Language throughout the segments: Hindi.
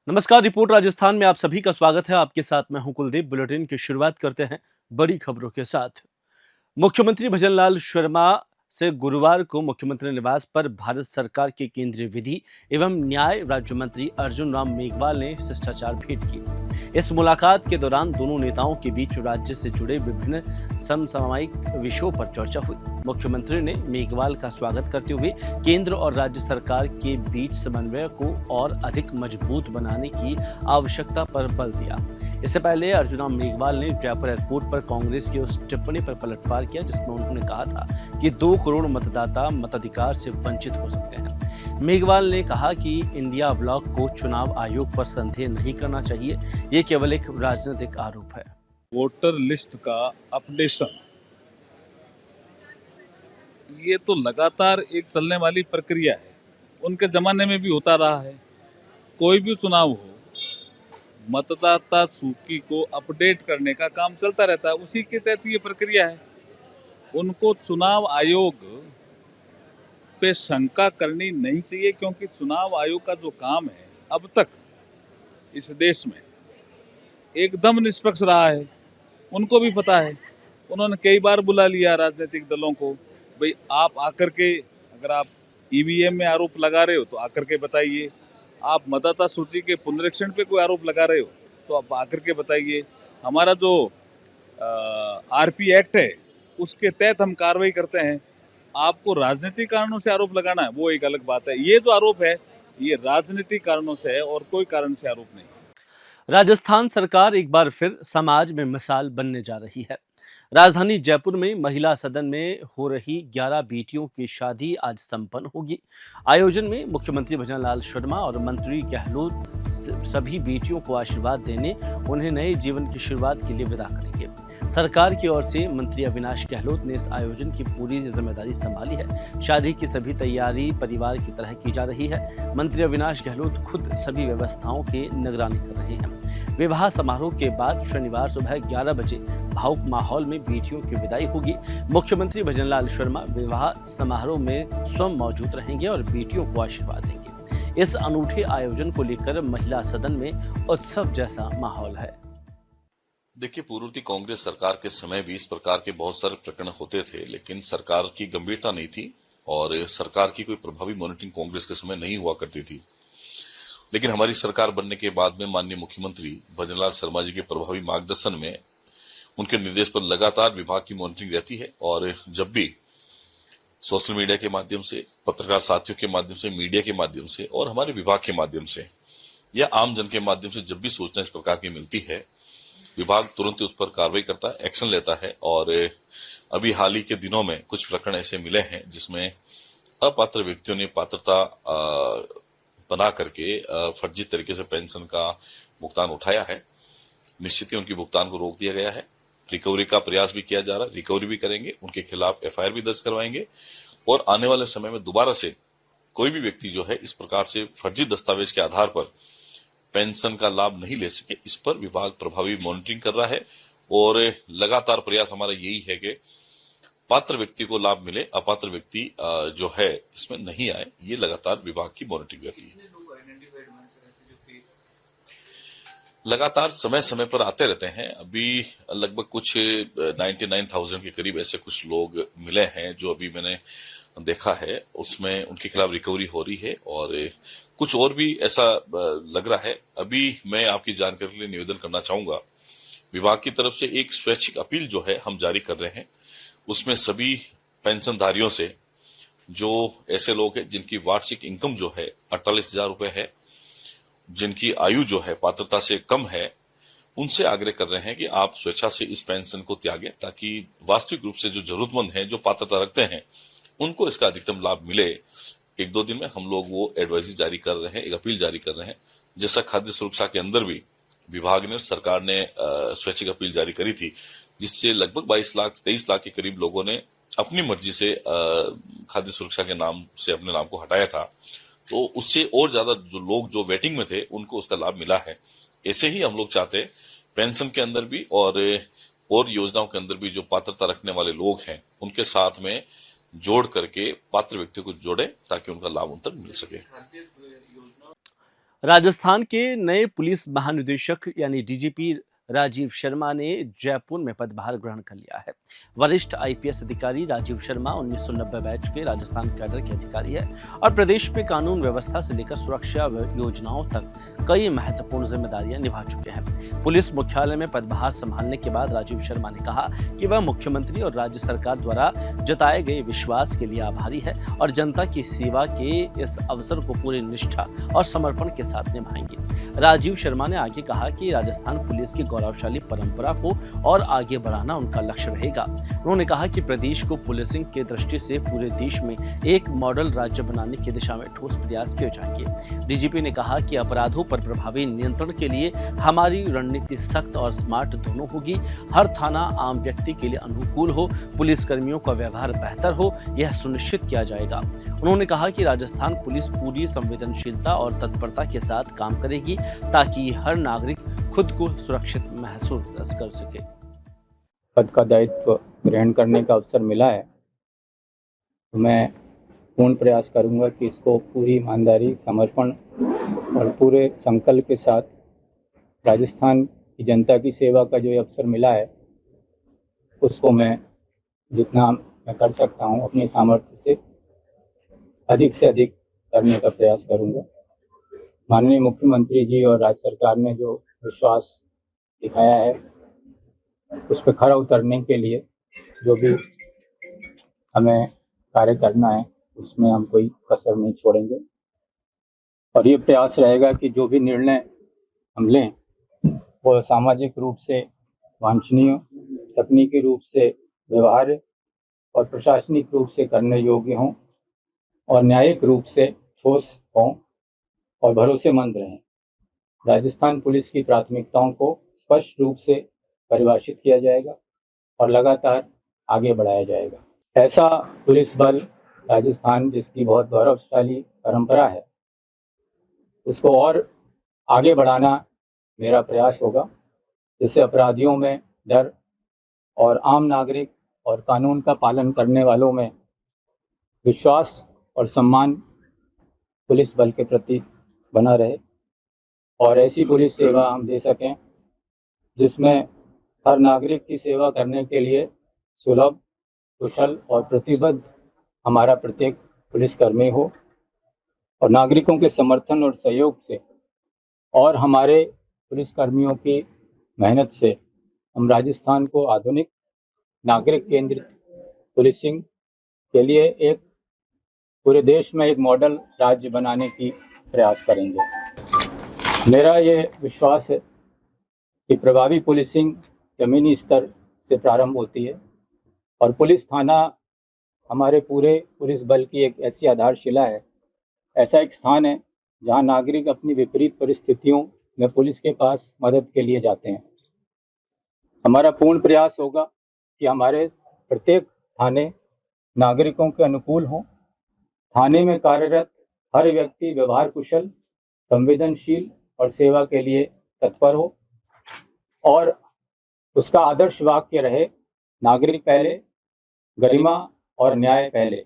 नमस्कार। रिपोर्ट राजस्थान में आप सभी का स्वागत है। आपके साथ मैं हूं कुलदीप। बुलेटिन की शुरुआत करते हैं बड़ी खबरों के साथ। मुख्यमंत्री भजनलाल शर्मा से गुरुवार को मुख्यमंत्री निवास पर भारत सरकार के केंद्रीय विधि एवं न्याय राज्य मंत्री अर्जुन राम मेघवाल ने शिष्टाचार भेंट की। इस मुलाकात के दौरान दोनों नेताओं के बीच राज्य से जुड़े विभिन्न समसामयिक विषयों पर चर्चा हुई। मुख्यमंत्री ने मेघवाल का स्वागत करते हुए केंद्र और राज्य सरकार के बीच समन्वय को और अधिक मजबूत बनाने की आवश्यकता पर बल दिया। इससे पहले अर्जुन राम मेघवाल ने जयपुर एयरपोर्ट पर कांग्रेस की उस टिप्पणी पर पलटवार किया जिसमें उन्होंने कहा था कि 2 करोड़ मतदाता मताधिकार से वंचित हो सकते हैं। मेघवाल ने कहा कि इंडिया ब्लॉक को चुनाव आयोग पर संदेह नहीं करना चाहिए, ये केवल एक राजनीतिक आरोप है। वोटर लिस्ट का अपडेशन ये तो लगातार एक चलने वाली प्रक्रिया है। उनके जमाने में भी होता रहा है। कोई भी चुनाव हो, मतदाता सूची को अपडेट करने का काम चलता रहता है। उसी के तहत ये प्रक्रिया है। उनको चुनाव आयोग पे शंका करनी नहीं चाहिए, क्योंकि चुनाव आयोग का जो काम है अब तक इस देश में एकदम निष्पक्ष रहा है। उनको भी पता है। उन्होंने कई बार बुला लिया राजनीतिक दलों को, भाई आप आकर के, अगर आप ईवीएम में आरोप लगा रहे हो तो आकर के बताइए, आप मतदाता सूची के पुनरीक्षण पे कोई आरोप लगा रहे हो तो आप आकर के बताइए। हमारा जो आरपी एक्ट है उसके तहत हम कार्रवाई करते हैं। आपको राजनीतिक कारणों से आरोप लगाना है वो एक अलग बात है। ये जो आरोप है ये राजनीतिक कारणों से है और कोई कारण से आरोप नहीं है। राजस्थान सरकार एक बार फिर समाज में मिसाल बनने जा रही है। राजधानी जयपुर में महिला सदन में हो रही 11 बेटियों की शादी आज संपन्न होगी। आयोजन में मुख्यमंत्री भजनलाल शर्मा और मंत्री गहलोत सभी बेटियों को आशीर्वाद देने, उन्हें नए जीवन की शुरुआत के लिए विदा करेंगे। सरकार की ओर से मंत्री अविनाश गहलोत ने इस आयोजन की पूरी जिम्मेदारी संभाली है। शादी की सभी तैयारी परिवार की तरह की जा रही है। मंत्री अविनाश गहलोत खुद सभी व्यवस्थाओं की निगरानी कर रहे हैं। विवाह समारोह के बाद शनिवार सुबह 11 बजे भावुक माहौल में बेटियों की विदाई होगी। मुख्यमंत्री भजनलाल शर्मा विवाह समारोह में स्वयं मौजूद रहेंगे और बेटियों को आशीर्वाद देंगे। इस अनूठे आयोजन को लेकर महिला सदन में उत्सव जैसा माहौल है। देखिए, पूर्ववर्ती कांग्रेस सरकार के समय भी इस प्रकार के बहुत सारे प्रकरण होते थे, लेकिन सरकार की गंभीरता नहीं थी और सरकार की कोई प्रभावी मॉनिटरिंग कांग्रेस के समय नहीं हुआ करती थी। लेकिन हमारी सरकार बनने के बाद में माननीय मुख्यमंत्री भजनलाल शर्मा जी के प्रभावी मार्गदर्शन में उनके निर्देश पर लगातार विभाग की मॉनिटरिंग रहती है और जब भी सोशल मीडिया के माध्यम से, पत्रकार साथियों के माध्यम से, मीडिया के माध्यम से और हमारे विभाग के माध्यम से या आम जन के माध्यम से जब भी सूचना इस प्रकार की मिलती है, विभाग तुरंत उस पर कार्रवाई करता है, एक्शन लेता है। और अभी हाल ही के दिनों में कुछ प्रकरण ऐसे मिले हैं जिसमें अपात्र व्यक्तियों ने पात्रता बना करके फर्जी तरीके से पेंशन का भुगतान उठाया है। निश्चित ही उनकी भुगतान को रोक दिया गया है। रिकवरी का प्रयास भी किया जा रहा है, रिकवरी भी करेंगे, उनके खिलाफ एफआईआर भी दर्ज करवाएंगे और आने वाले समय में दोबारा से कोई भी व्यक्ति जो है इस प्रकार से फर्जी दस्तावेज के आधार पर पेंशन का लाभ नहीं ले सके, इस पर विभाग प्रभावी मॉनिटरिंग कर रहा है और लगातार प्रयास हमारा यही है कि पात्र व्यक्ति को लाभ मिले, अपात्र व्यक्ति जो है इसमें नहीं आए। ये लगातार विभाग की मॉनिटरिंग रहती है। लगातार समय समय पर आते रहते हैं। अभी लगभग कुछ 99,000 के करीब ऐसे कुछ लोग मिले हैं जो अभी मैंने देखा है, उसमें उनके खिलाफ रिकवरी हो रही है और कुछ और भी ऐसा लग रहा है। अभी मैं आपकी जानकारी के लिए निवेदन करना चाहूंगा, विभाग की तरफ से एक स्वैच्छिक अपील जो है हम जारी कर रहे हैं, उसमें सभी पेंशनधारियों से, जो ऐसे लोग हैं जिनकी वार्षिक इनकम जो है 48,000 रुपए है, जिनकी आयु जो है पात्रता से कम है, उनसे आग्रह कर रहे हैं कि आप स्वेच्छा से इस पेंशन को त्यागें ताकि वास्तविक रूप से जो जरूरतमंद हैं, जो पात्रता रखते हैं, उनको इसका अधिकतम लाभ मिले। 1-2 दिन में हम लोग वो एडवाइजरी जारी कर रहे हैं, एक अपील जारी कर रहे हैं। जैसा खाद्य सुरक्षा के अंदर भी विभाग ने, सरकार ने स्वैच्छिक अपील जारी करी थी, जिससे लगभग 23 लाख के करीब लोगों ने अपनी मर्जी से खाद्य सुरक्षा के नाम से अपने नाम को हटाया था, तो उससे और ज्यादा जो लोग जो वेटिंग में थे उनको उसका लाभ मिला है। ऐसे ही हम लोग चाहते हैं पेंशन के अंदर भी और योजनाओं के अंदर भी जो पात्रता रखने वाले लोग हैं उनके साथ में जोड़ करके पात्र व्यक्ति को जोड़े ताकि उनका लाभ उन तक मिल सके। राजस्थान के नए पुलिस महानिदेशक यानी डीजीपी राजीव शर्मा ने जयपुर में पदभार ग्रहण कर लिया है। वरिष्ठ आईपीएस अधिकारी राजीव शर्मा 1990 बैच के राजस्थान कैडर के अधिकारी है और प्रदेश में कानून व्यवस्था से लेकर सुरक्षा योजनाओं तक कई महत्वपूर्ण जिम्मेदारियां निभा चुके हैं। पुलिस मुख्यालय में पदभार संभालने के बाद राजीव शर्मा ने कहा कि वह मुख्यमंत्री और राज्य सरकार द्वारा जताए गए विश्वास के लिए आभारी है और जनता की सेवा के इस अवसर को पूरी निष्ठा और समर्पण के साथ निभाएंगे। राजीव शर्मा ने आगे कहा कि राजस्थान पुलिस की गौरवशाली परंपरा को और आगे बढ़ाना उनका लक्ष्य रहेगा। उन्होंने कहा कि प्रदेश को पुलिसिंग की दृष्टि से पूरे देश में एक मॉडल राज्य बनाने की दिशा में ठोस प्रयास किए जाएंगे। डीजीपी ने कहा कि अपराधों पर प्रभावी नियंत्रण के लिए हमारी रणनीति सख्त और स्मार्ट दोनों होगी। हर थाना आम व्यक्ति के लिए अनुकूल हो, पुलिस कर्मियों का व्यवहार बेहतर हो, यह सुनिश्चित किया जाएगा। उन्होंने कहा कि राजस्थान पुलिस पूरी संवेदनशीलता और तत्परता के साथ काम करेगी ताकि हर नागरिक खुद को सुरक्षित महसूस कर सके। पद का दायित्व ग्रहण करने का अवसर मिला है तो मैं पूर्ण प्रयास करूंगा कि इसको पूरी ईमानदारी, समर्पण और पूरे संकल्प के साथ राजस्थान की जनता की सेवा का जो ये अवसर मिला है उसको मैं जितना मैं कर सकता हूं अपनी सामर्थ्य से अधिक करने का प्रयास करूंगा। माननीय मुख्यमंत्री जी और राज्य सरकार ने जो विश्वास दिखाया है उस पर खरा उतरने के लिए जो भी हमें कार्य करना है उसमें हम कोई कसर नहीं छोड़ेंगे और ये प्रयास रहेगा कि जो भी निर्णय हम लें वो सामाजिक रूप से वांछनीय, तकनीकी रूप से व्यवहार्य और प्रशासनिक रूप से करने योग्य हों और न्यायिक रूप से ठोस हों और भरोसेमंद रहें। राजस्थान पुलिस की प्राथमिकताओं को स्पष्ट रूप से परिभाषित किया जाएगा और लगातार आगे बढ़ाया जाएगा। ऐसा पुलिस बल राजस्थान जिसकी बहुत गौरवशाली परंपरा है उसको और आगे बढ़ाना मेरा प्रयास होगा, जिससे अपराधियों में डर और आम नागरिक और कानून का पालन करने वालों में विश्वास और सम्मान पुलिस बल के प्रति बना रहे और ऐसी पुलिस सेवा हम दे सकें जिसमें हर नागरिक की सेवा करने के लिए सुलभ, कुशल और प्रतिबद्ध हमारा प्रत्येक पुलिसकर्मी हो और नागरिकों के समर्थन और सहयोग से और हमारे पुलिसकर्मियों की मेहनत से हम राजस्थान को आधुनिक नागरिक केंद्रित पुलिसिंग के लिए एक पूरे देश में एक मॉडल राज्य बनाने की प्रयास करेंगे। मेरा ये विश्वास है कि प्रभावी पुलिसिंग जमीनी स्तर से प्रारंभ होती है और पुलिस थाना हमारे पूरे पुलिस बल की एक ऐसी आधारशिला है, ऐसा एक स्थान है जहां नागरिक अपनी विपरीत परिस्थितियों में पुलिस के पास मदद के लिए जाते हैं। हमारा पूर्ण प्रयास होगा कि हमारे प्रत्येक थाने नागरिकों के अनुकूल हों, थाने में कार्यरत हर व्यक्ति व्यवहार कुशल, संवेदनशील और सेवा के लिए तत्पर हो और उसका आदर्श वाक्य रहे, नागरिक पहले, गरिमा और न्याय पहले।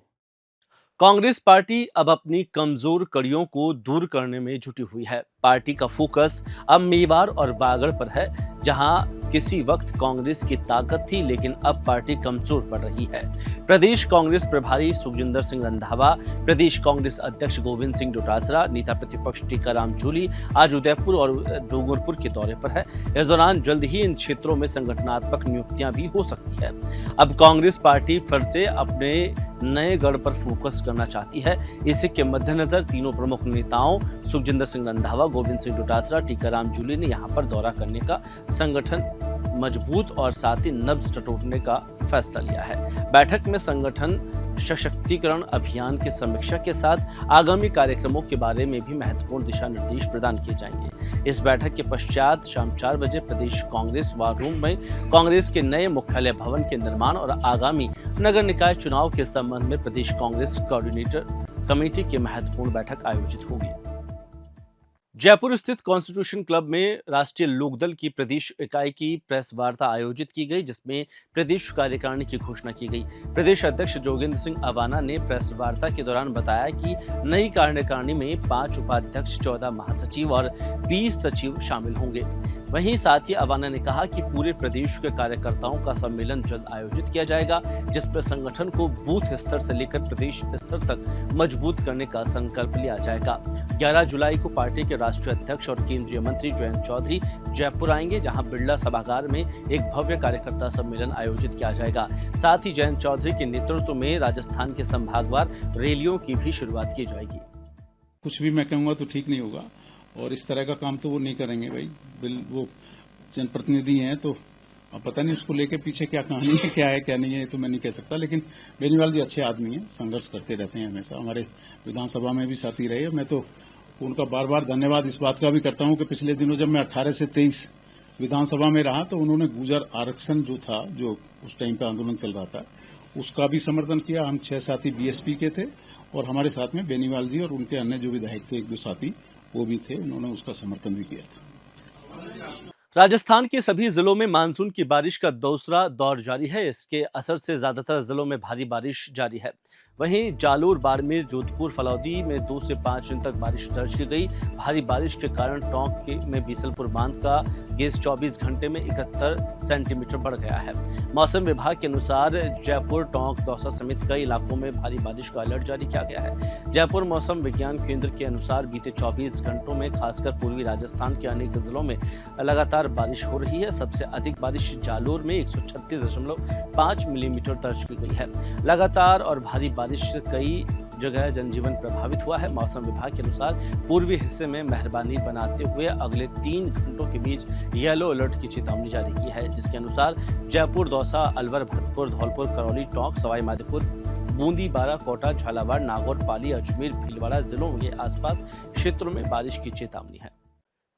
कांग्रेस पार्टी अब अपनी कमजोर कड़ियों को दूर करने में जुटी हुई है। पार्टी का फोकस अब मेवाड़ और बागड़ पर है, जहां किसी वक्त कांग्रेस की ताकत थी लेकिन अब पार्टी कमजोर पड़ रही है। प्रदेश कांग्रेस प्रभारी सुखजिंदर सिंह रंधावा, प्रदेश कांग्रेस अध्यक्ष गोविंद सिंह डोटासरा, नेता प्रतिपक्ष टीकाराम जूली आज उदयपुर और डूंगरपुर के दौरे पर है। इस दौरान जल्द ही इन क्षेत्रों में संगठनात्मक नियुक्तियां भी हो सकती है। अब कांग्रेस पार्टी फिर से अपने नए गढ़ पर फोकस करना चाहती है। इसी के मद्देनजर तीनों प्रमुख नेताओं सुखजिंदर सिंह रंधावा, गोविंद सिंह डोटासरा, टीकाराम जूली ने यहां पर दौरा करने का संगठन मजबूत और साथ ही नब्ज टटोलने का फैसला लिया है। बैठक में संगठन सशक्तिकरण अभियान की समीक्षा के साथ आगामी कार्यक्रमों के बारे में भी महत्वपूर्ण दिशा निर्देश प्रदान किए जाएंगे। इस बैठक के पश्चात शाम 4 बजे प्रदेश कांग्रेस वार रूम में कांग्रेस के नए मुख्यालय भवन के निर्माण और आगामी नगर निकाय चुनाव के संबंध में प्रदेश कांग्रेस कोऑर्डिनेटर कमेटी की महत्वपूर्ण बैठक आयोजित होगी। जयपुर स्थित कॉन्स्टिट्यूशन क्लब में राष्ट्रीय लोकदल की प्रदेश इकाई की प्रेस वार्ता आयोजित की गई, जिसमें प्रदेश कार्यकारिणी की घोषणा की गई। प्रदेश अध्यक्ष जोगेंद्र सिंह अवाना ने प्रेस वार्ता के दौरान बताया कि नई कार्यकारिणी में 5 उपाध्यक्ष, 14 महासचिव और 20 सचिव शामिल होंगे। वहीं साथ ही अवाना ने कहा कि पूरे प्रदेश के कार्यकर्ताओं का सम्मेलन जल्द आयोजित किया जाएगा, जिसमें संगठन को बूथ स्तर से लेकर प्रदेश स्तर तक मजबूत करने का संकल्प लिया जाएगा। 11 जुलाई को पार्टी के राष्ट्रीय अध्यक्ष और केंद्रीय मंत्री जयंत चौधरी जयपुर आएंगे, जहां बिरला सभागार में एक भव्य कार्यकर्ता सम्मेलन आयोजित किया जाएगा। साथ ही जयंत चौधरी के नेतृत्व में राजस्थान के संभागवार रैलियों की भी शुरुआत की जाएगी। कुछ भी मैं कहूंगा तो ठीक नहीं होगा और इस तरह का काम तो वो नहीं करेंगे भाई। वो जनप्रतिनिधि हैं तो अब पता नहीं उसको लेके पीछे क्या कहानी है, क्या है क्या नहीं है, तो मैं नहीं कह सकता। लेकिन बेनीवाल जी अच्छे आदमी हैं, संघर्ष करते रहते हैं हमेशा, हमारे विधानसभा में भी साथी रहे। मैं तो उनका बार बार धन्यवाद इस बात का भी करता हूं कि पिछले दिनों जब मैं 18 से 23 विधानसभा में रहा तो उन्होंने गुर्जर आरक्षण जो था, जो उस टाइम पे आंदोलन चल रहा था, उसका भी समर्थन किया। हम 6 साथी बीएसपी के थे और हमारे साथ में बेनीवाल जी और उनके अन्य जो विधायक थे, 1-2 साथी वो भी थे, उन्होंने उसका समर्थन भी किया था। राजस्थान के सभी जिलों में मानसून की बारिश का दूसरा दौर जारी है। इसके असर से ज्यादातर जिलों में भारी बारिश जारी है। वहीं जालोर, बाड़मेर, जोधपुर, फलौदी में 2 से 5 दिन तक बारिश दर्ज की गई। भारी बारिश के कारण टोंक में बीसलपुर बांध का गेज 24 घंटे में 71 सेंटीमीटर बढ़ गया है। मौसम विभाग के अनुसार जयपुर, टोंक, दौसा समेत कई इलाकों में भारी बारिश का अलर्ट जारी किया गया है। जयपुर मौसम विज्ञान केंद्र के अनुसार बीते 24 घंटों में खासकर पूर्वी राजस्थान के अनेक जिलों में लगातार बारिश हो रही है। सबसे अधिक बारिश जालोर में 136.5 मिलीमीटर दर्ज की गई है। लगातार और भारी बारिश से कई जगह जनजीवन प्रभावित हुआ है। मौसम विभाग के अनुसार पूर्वी हिस्से में मेहरबानी बनाते हुए अगले 3 घंटों के बीच येलो अलर्ट की चेतावनी जारी की है, जिसके अनुसार जयपुर, दौसा, अलवर, भरतपुर, धौलपुर, करौली, टोंक, सवाई माधोपुर, बूंदी, बारा, कोटा, झालावाड़, नागौर, पाली, अजमेर, भीलवाड़ा जिलों के आसपास क्षेत्रों में बारिश की चेतावनी है।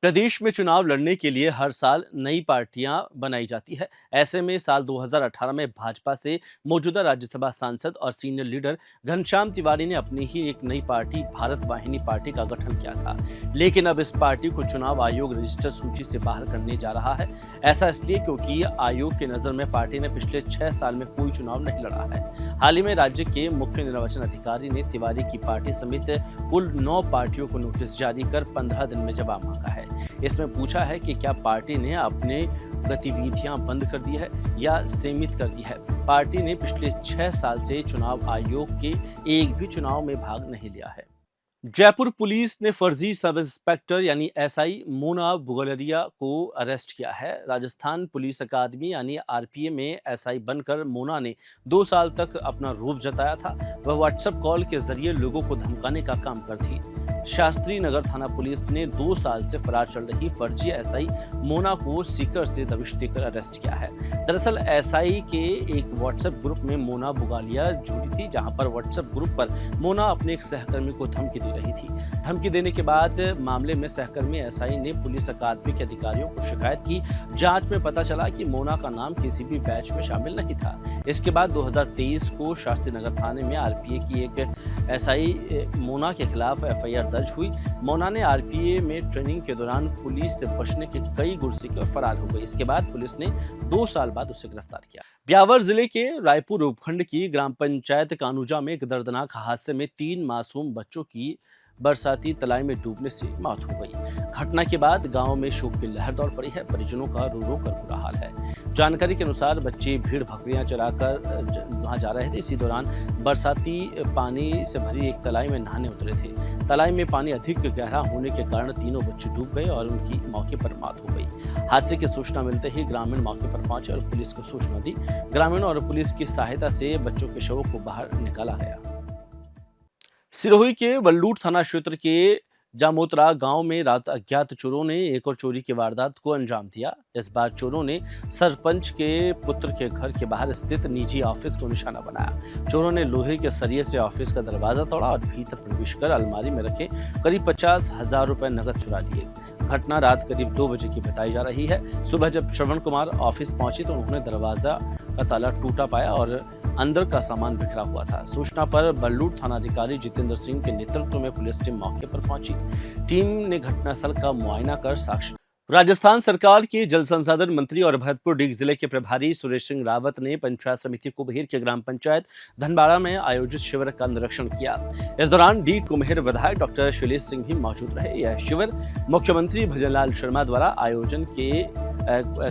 प्रदेश में चुनाव लड़ने के लिए हर साल नई पार्टियां बनाई जाती है। ऐसे में साल 2018 में भाजपा से मौजूदा राज्यसभा सांसद और सीनियर लीडर घनश्याम तिवारी ने अपनी ही एक नई पार्टी भारत वाहिनी पार्टी का गठन किया था। लेकिन अब इस पार्टी को चुनाव आयोग रजिस्टर सूची से बाहर करने जा रहा है। ऐसा इसलिए क्योंकि आयोग की नजर में पार्टी ने पिछले 6 साल में कोई चुनाव नहीं लड़ा है। हाल ही में राज्य के मुख्य निर्वाचन अधिकारी ने तिवारी की पार्टी समेत कुल 9 पार्टियों को नोटिस जारी कर 15 दिन में जवाब मांगा है। इसमें पूछा है कि क्या पार्टी ने अपने गतिविधियां बंद कर दी है या सीमित कर दी है। पार्टी ने पिछले 6 साल से चुनाव आयोग के एक भी चुनाव में भाग नहीं लिया है। जयपुर पुलिस ने फर्जी सब इंस्पेक्टर यानी एसआई मोना बुगलरिया को अरेस्ट किया है। राजस्थान पुलिस अकादमी यानी आरपीए में एसआई बनकर मोना ने 2 साल तक अपना रूप जताया था। वह व्हाट्सएप कॉल के जरिए लोगों को धमकाने का काम करती। शास्त्री नगर थाना पुलिस ने 2 साल से फरार चल रही फर्जी एसआई मोना को सीकर से दबिश देकर अरेस्ट किया है। दरअसल एसआई के एक व्हाट्सएप ग्रुप में मोना बुगालिया जुड़ी थी, जहां पर व्हाट्सएप ग्रुप पर मोना अपने एक सहकर्मी को धमकी दे रही थी। धमकी देने के बाद मामले में सहकर्मी एसआई ने पुलिस अकादमी के अधिकारियों को शिकायत की। जांच में पता चला कि मोना का नाम किसी भी बैच में शामिल नहीं था। इसके बाद 2023 को शास्त्री नगर थाने में आरपीए की एक एसआई मोना के खिलाफ एफआईआर दर्ज हुई। मोना ने आरपीए में ट्रेनिंग के दौरान पुलिस से बचने के कई गुर सीखे और फरार हो गई। इसके बाद पुलिस ने 2 साल बाद उसे गिरफ्तार किया। ब्यावर जिले के रायपुर उपखंड की ग्राम पंचायत कानूजा में एक दर्दनाक हादसे में 3 मासूम बच्चों की बरसाती तलाई में डूबने से मौत हो गई। घटना के बाद गांव में शोक की लहर दौड़ पड़ी है। परिजनों का रो रो कर बुरा हाल है। जानकारी के अनुसार बच्चे भेड़ बकरियां चराकर वहां जा रहे थे। इसी दौरान बरसाती पानी से भरी एक तलाई में नहाने उतरे थे। तलाई में पानी अधिक गहरा होने के कारण तीनों बच्चे डूब गए और उनकी मौके पर मौत हो गई। हादसे की सूचना मिलते ही ग्रामीण मौके पर पहुंचे और पुलिस को सूचना दी। ग्रामीणों और पुलिस की सहायता से बच्चों के शवों को बाहर निकाला गया। सिरोही के वल्लूट थाना क्षेत्र के जामोतरा गांव में रात अज्ञात चोरों ने एक और चोरी की वारदात को अंजाम दिया। इस बार चोरों ने सरपंच के पुत्र के घर के बाहर स्थित निजी ऑफिस को निशाना बनाया। चोरों ने लोहे के सरिये से ऑफिस का दरवाजा तोड़ा और भीतर प्रवेश कर अलमारी में रखे करीब 50,000 रुपए नकद चुरा लिए। घटना रात करीब 2 बजे की बताई जा रही है। सुबह जब श्रवण कुमार ऑफिस पहुंचे तो उन्होंने दरवाजा का ताला टूटा पाया और अंदर का सामान बिखरा हुआ था। सूचना पर बल्लूर थानाधिकारी जितेंद्र सिंह के नेतृत्व में पुलिस टीम मौके पर पहुंची। टीम ने घटनास्थल का मुआयना कर साक्ष्य। राजस्थान सरकार के जल संसाधन मंत्री और भरतपुर डीग जिले के प्रभारी सुरेश सिंह रावत ने पंचायत समिति कुम्हेर के ग्राम पंचायत धनबाड़ा में आयोजित शिविर का निरीक्षण किया। इस दौरान डीग कुम्हेर विधायक डॉक्टर शैलेश सिंह भी मौजूद रहे। यह शिविर मुख्यमंत्री भजनलाल शर्मा द्वारा आयोजन के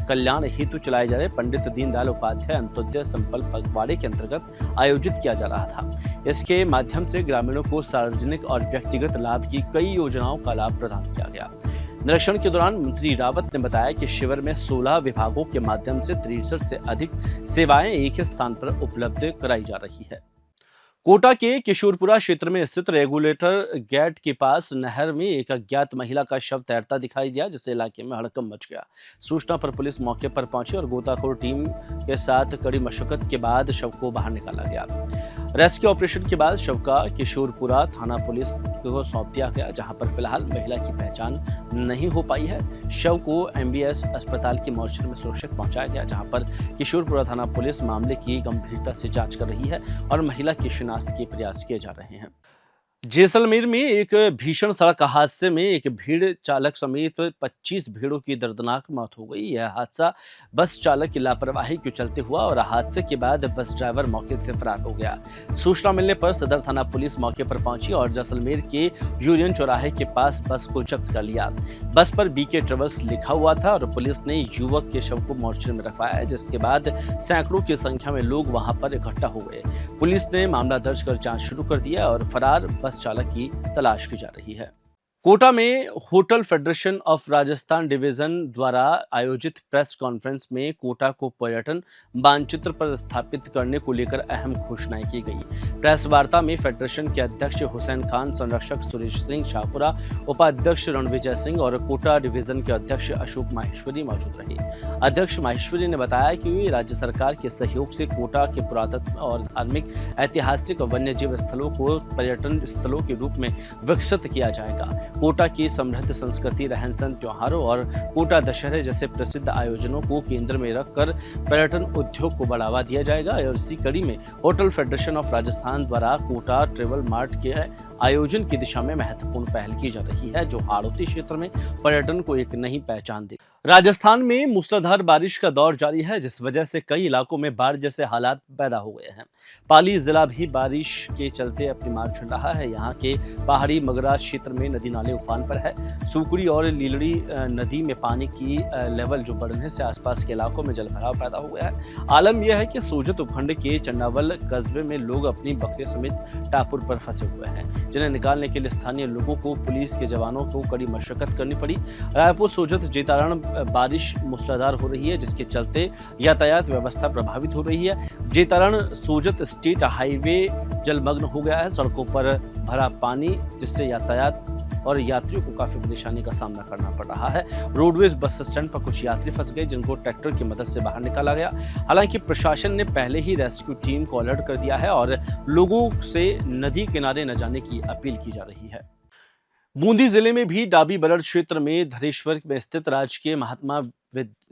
कल्याण हेतु चलाए जा रहे पंडित दीनदयाल उपाध्याय अंत्योदय संकल्प पखवाड़े के अंतर्गत आयोजित किया जा रहा था। इसके माध्यम से ग्रामीणों को सार्वजनिक और व्यक्तिगत लाभ की कई योजनाओं का लाभ प्रदान किया गया। निरीक्षण के दौरान मंत्री रावत ने बताया कि शिविर में 16 विभागों के माध्यम से 63 से अधिक सेवाएं एक ही स्थान पर उपलब्ध कराई जा रही है। कोटा के किशोरपुरा क्षेत्र में स्थित रेगुलेटर गेट के पास नहर में एक अज्ञात महिला का शव तैरता दिखाई दिया, जिससे इलाके में हड़कंप मच गया। सूचना पर पुलिस मौके पर पहुंची और गोताखोर टीम के साथ कड़ी मशक्कत के बाद शव को बाहर निकाला गया। रेस्क्यू ऑपरेशन के बाद शव का किशोरपुरा थाना पुलिस को सौंप दिया गया, जहां पर फिलहाल महिला की पहचान नहीं हो पाई है। शव को MBS अस्पताल की मोर्चरी में सुरक्षित पहुंचाया गया, जहां पर किशोरपुरा थाना पुलिस मामले की गंभीरता से जांच कर रही है और महिला की शिनाख्त के प्रयास किए जा रहे हैं। जैसलमेर में एक भीषण सड़क हादसे में एक भीड़ चालक समेत 25 भीड़ों की दर्दनाक मौत हो गई। यह हादसा बस चालक की लापरवाही के चलते हुआ और हादसे के बाद बस ड्राइवर मौके से फरार हो गया। सूचना मिलने पर सदर थाना पुलिस मौके पर पहुंची और जैसलमेर के यूनियन चौराहे के पास बस को जब्त कर लिया। बस पर BK ट्रेवल्स लिखा हुआ था और पुलिस ने युवक के शव को मोर्चरी में रखवाया, जिसके बाद सैकड़ों की संख्या में लोग वहां पर इकट्ठा हो गए। पुलिस ने मामला दर्ज कर जांच शुरू कर दिया और फरार बस चालक की तलाश की जा रही है। कोटा में hotel federation of Rajasthan division द्वारा आयोजित प्रेस कॉन्फ्रेंस में कोटा को पर्यटन मानचित्र पर स्थापित करने को लेकर अहम घोषणाएं की गई। प्रेस वार्ता में फेडरेशन के अध्यक्ष हुसैन खान, संरक्षक सुरेश सिंह शाहपुरा, उपाध्यक्ष रणविजय सिंह और कोटा डिवीजन के अध्यक्ष अशोक माहेश्वरी मौजूद रहे। अध्यक्ष माहेश्वरी ने बताया कि राज्य सरकार के सहयोग से कोटा के पुरातत्व और धार्मिक, ऐतिहासिक वन्यजीव स्थलों को पर्यटन स्थलों के रूप में विकसित किया जाएगा। कोटा की समृद्ध संस्कृति, रहन सहन, त्योहारों और कोटा दशहरे जैसे प्रसिद्ध आयोजनों को केंद्र में रखकर पर्यटन उद्योग को बढ़ावा दिया जाएगा और इसी कड़ी में होटल फेडरेशन ऑफ राजस्थान द्वारा कोटा ट्रेवल मार्ट के आयोजन की दिशा में महत्वपूर्ण पहल की जा रही है, जो हाड़ौती क्षेत्र में पर्यटन को एक नई पहचान दे। राजस्थान में मूसलाधार बारिश का दौर जारी है, जिस वजह से कई इलाकों में बाढ़ जैसे हालात पैदा हो गए हैं। पाली जिला भी बारिश के चलते अपनी मार झड़ रहा है। यहाँ के पहाड़ी मगरा क्षेत्र में नदी नाले उफान पर है। सुकुड़ी और लीलड़ी नदी में पानी की लेवल जो बढ़ने से आसपास के इलाकों में जलभराव पैदा हो गया है। आलम यह है कि सोजत उपखंड के चंडावल कस्बे में लोग अपनी बकरियों समेत टापुर पर फंसे हुए हैं, जिन्हें निकालने के लिए स्थानीय लोगों को पुलिस के जवानों को कड़ी मशक्कत करनी पड़ी। रायपुर सोजत जेतारण बारिश मूसलाधार हो रही है, जिसके चलते यातायात व्यवस्था प्रभावित हो रही है। जेतारण सोजत स्टेट हाईवे जलमग्न हो गया है। सड़कों पर भरा पानी, जिससे यातायात और यात्रियों को काफी परेशानी का सामना करना पड़ रहा है। रोडवेज बस स्टैंड पर कुछ यात्री फंस गए, जिनको ट्रैक्टर की मदद से बाहर निकाला गया। हालांकि प्रशासन ने पहले ही रेस्क्यू टीम को अलर्ट कर दिया है और लोगों से नदी किनारे न जाने की अपील की जा रही है। बूंदी जिले में भी डाबी बरड़ क्षेत्र में धरेश्वर में स्थित राजकीय महात्मा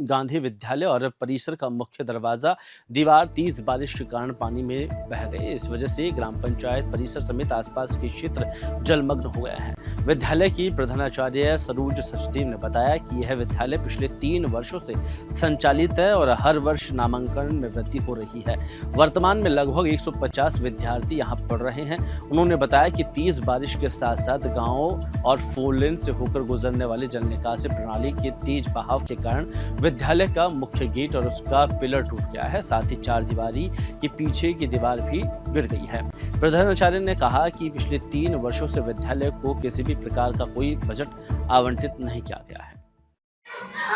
गांधी विद्यालय और परिसर का मुख्य दरवाजा दीवार तेज बारिश के कारण पानी में बह गए। इस वजह से ग्राम पंचायत परिसर समेत आसपास के क्षेत्र जलमग्न हो गया है। विद्यालय की प्रधानाचार्य सरोज सचदेव ने बताया कि यह विद्यालय पिछले 3 वर्षों से संचालित है और हर वर्ष नामांकन में वृद्धि हो रही है। वर्तमान में लगभग 150 विद्यार्थी यहाँ पढ़ रहे हैं। उन्होंने बताया कि तेज बारिश के साथ साथ गाँव और 4 लेन से होकर गुजरने वाली जल निकासी प्रणाली के तेज बहाव के कारण विद्यालय का मुख्य गेट और उसका पिलर टूट गया है। साथ ही 4 दीवारी के पीछे की दीवार भी गिर गई है। प्रधानाचार्य ने कहा कि पिछले 3 वर्षों से विद्यालय को किसी भी प्रकार का कोई बजट आवंटित नहीं किया गया है।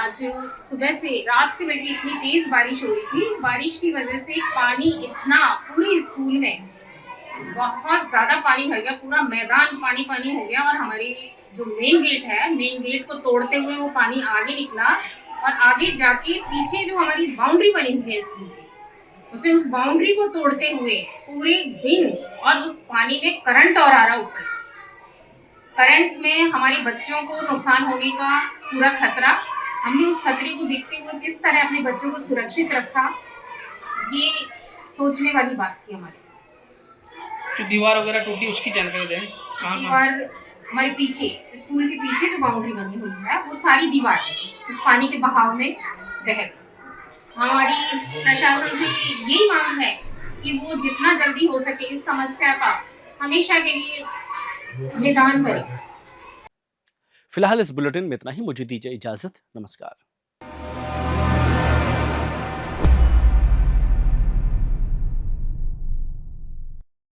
आज सुबह से रात से बल्कि इतनी तेज बारिश हो रही थी। बारिश की वजह से पानी इतना पूरे स्कूल में बहुत ज्यादा पानी भर गया, पूरा मैदान पानी पानी हो गया और हमारी जो मेन गेट है, मेन गेट को तोड़ते हुए वो पानी आगे निकला और आगे जाके पीछे जो हमारी बाउंड्री बनी हुई है स्कूल की, उसे उस बाउंड्री को तोड़ते हुए पूरे दिन और उस पानी में करंट और आ रहा ऊपर से। करंट में हमारे बच्चों को नुकसान होने का पूरा खतरा। हमने उस खतरे को देखते हुए किस तरह अपने बच्चों को सुरक्षित रखा, ये सोचने वाली बात थी हमारे। जो दीवार वगैरह टूटी उसकी जानकारी दें। कहाँ दीवार हमारे पीछे, स्कूल के पीछे जो बाउंड्री बनी हुई है वो सारी दीवार उस पानी के बहाव में बह गई। हमारी प्रशासन से यही मांग है कि वो जितना जल्दी हो सके इस समस्या का हमेशा के लिए निदान करें। फिलहाल इस बुलेटिन में इतना ही। मुझे दीजिए इजाजत। नमस्कार।